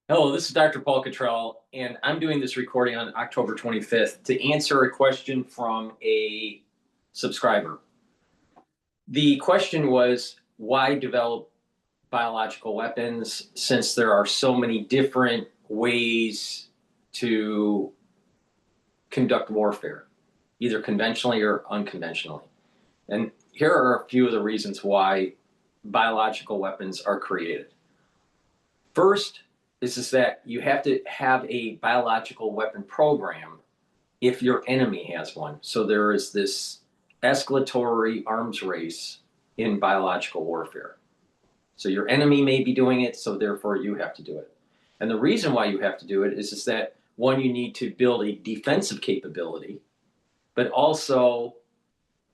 Hello, this is Dr. Paul Cottrell, and I'm doing this recording on October 25th to answer a question from a subscriber. The question was, why develop biological weapons since there are so many different ways to conduct warfare, either conventionally or unconventionally? And here are a few of the reasons why biological weapons are created. First, is that you have to have a biological weapon program if your enemy has one. So there is this escalatory arms race in biological warfare. So your enemy may be doing it, so therefore you have to do it. And the reason why you have to do it is that, one, you need to build a defensive capability, but also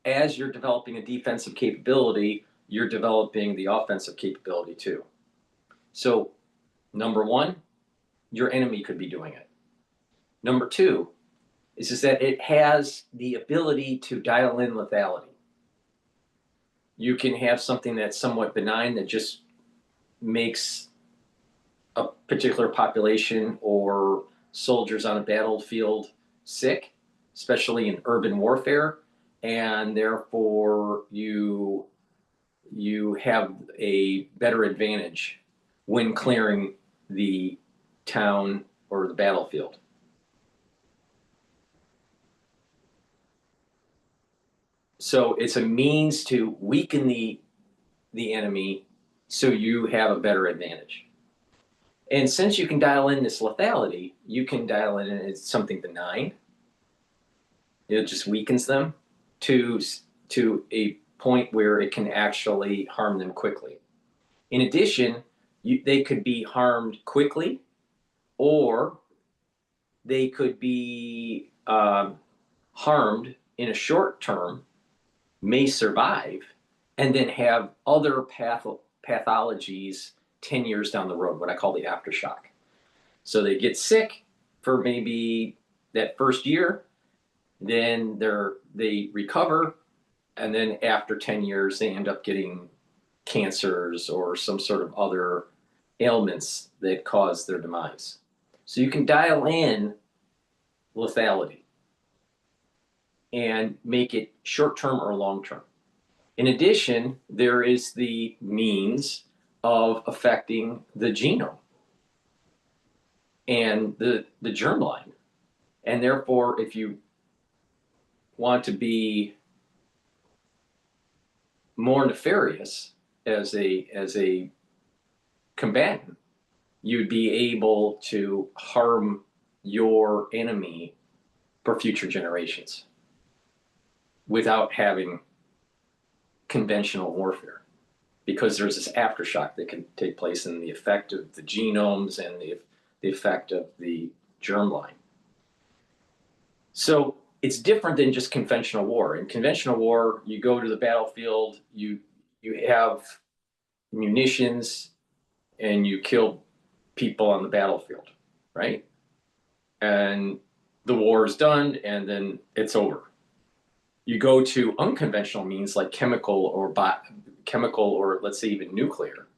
as you're developing a defensive capability, you're developing the offensive capability too. So number one, your enemy could be doing it. Number two is that it has the ability to dial in lethality. You can have something that's somewhat benign that just makes a particular population or soldiers on a battlefield sick, especially in urban warfare, and therefore you have a better advantage when clearing the town or the battlefield. So it's a means to weaken the enemy so you have a better advantage. And since you can dial in this lethality, you can dial in as something benign. It just weakens them to a point where it can actually harm them quickly. In addition, they could be harmed quickly, or they could be harmed in a short term, may survive, and then have other pathologies 10 years down the road, what I call the aftershock. So they get sick for maybe that first year, then they recover, and then after 10 years, they end up getting cancers or some sort of other ailments that cause their demise. So you can dial in lethality and make it short-term or long-term. In addition, there is the means of affecting the genome and the germline. And therefore, if you want to be more nefarious as a combatant, you'd be able to harm your enemy for future generations without having conventional warfare, because there's this aftershock that can take place in the effect of the genomes and the effect of the germline. So it's different than just conventional war. In conventional war, you go to the battlefield, you have munitions, and you kill people on the battlefield, right? And the war is done, and then it's over. You go to unconventional means like chemical or let's say even nuclear.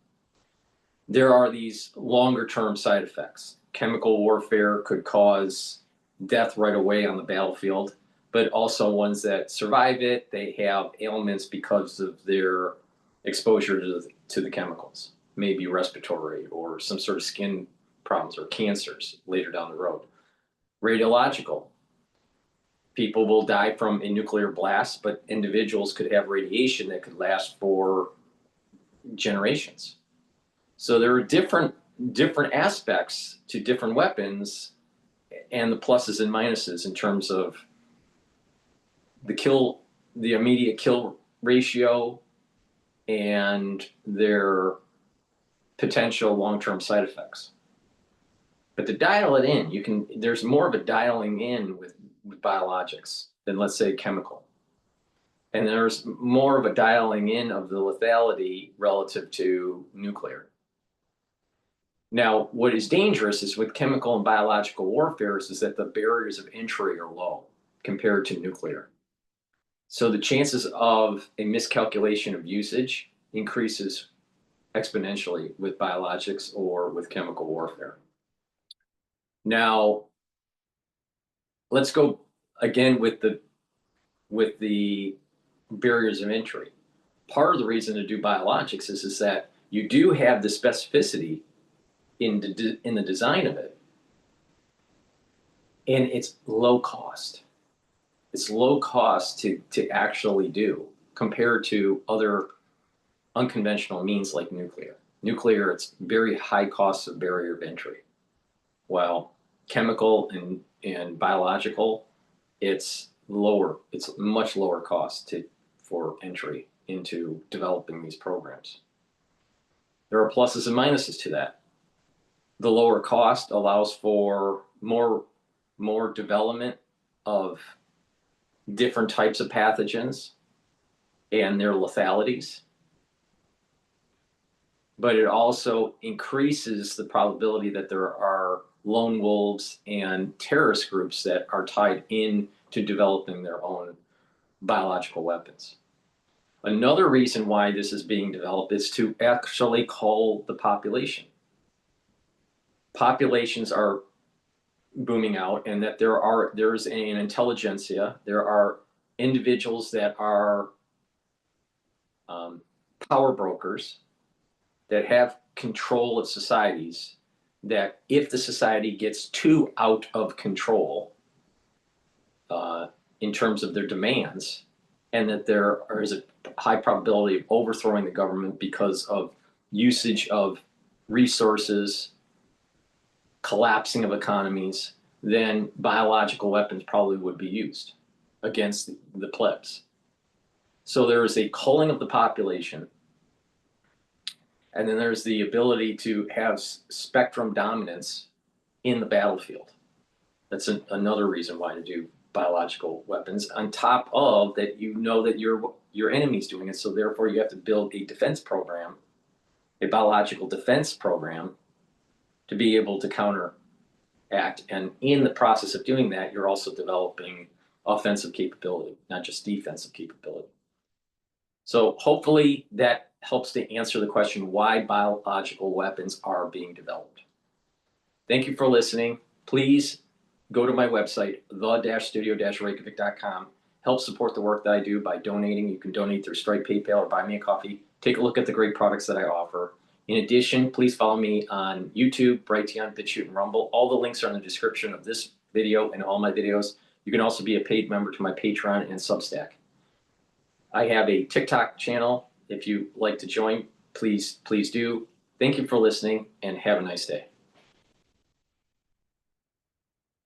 There are these longer term side effects. Chemical warfare could cause death right away on the battlefield, but also ones that survive it, they have ailments because of their exposure to the chemicals, maybe respiratory or some sort of skin problems or cancers later down the road. Radiological. People will die from a nuclear blast, but individuals could have radiation that could last for generations. So there are different aspects to different weapons and the pluses and minuses in terms of the immediate kill ratio and their potential long-term side effects. But to dial it in, there's more of a dialing in with biologics than, let's say, chemical. And there's more of a dialing in of the lethality relative to nuclear. Now, what is dangerous is with chemical and biological warfare is that the barriers of entry are low compared to nuclear. So the chances of a miscalculation of usage increases exponentially with biologics or with chemical warfare. Now, let's go again with the barriers of entry. Part of the reason to do biologics is that you do have the specificity in the design of it, and it's low cost. It's low cost to actually do compared to other unconventional means like nuclear. Nuclear, it's very high cost of barrier of entry. While chemical and biological, it's lower. It's much lower cost for entry into developing these programs. There are pluses and minuses to that. The lower cost allows for more development of different types of pathogens and their lethalities. But it also increases the probability that there are lone wolves and terrorist groups that are tied in to developing their own biological weapons. Another reason why this is being developed is to actually cull the population. Populations are booming out, and that there's an intelligentsia, there are individuals that are power brokers that have control of societies, that if the society gets too out of control in terms of their demands, and that there is a high probability of overthrowing the government because of usage of resources, collapsing of economies, then biological weapons probably would be used against the plebs. So there is a culling of the population, and then there's the ability to have spectrum dominance in the battlefield. That's another reason why to do biological weapons, on top of that, you know that your enemy's doing it, so therefore you have to build a defense program, a biological defense program, to be able to counteract. And in the process of doing that, you're also developing offensive capability, not just defensive capability. So hopefully that helps to answer the question why biological weapons are being developed. Thank you for listening. Please go to my website, the-studio-reykjavik.com. Help support the work that I do by donating. You can donate through Stripe, PayPal, or buy me a coffee. Take a look at the great products that I offer. In addition, please follow me on YouTube, Brighteon, Bitchute, and Rumble. All the links are in the description of this video and all my videos. You can also be a paid member to my Patreon and Substack. I have a TikTok channel. If you like to join, please do. Thank you for listening, and have a nice day.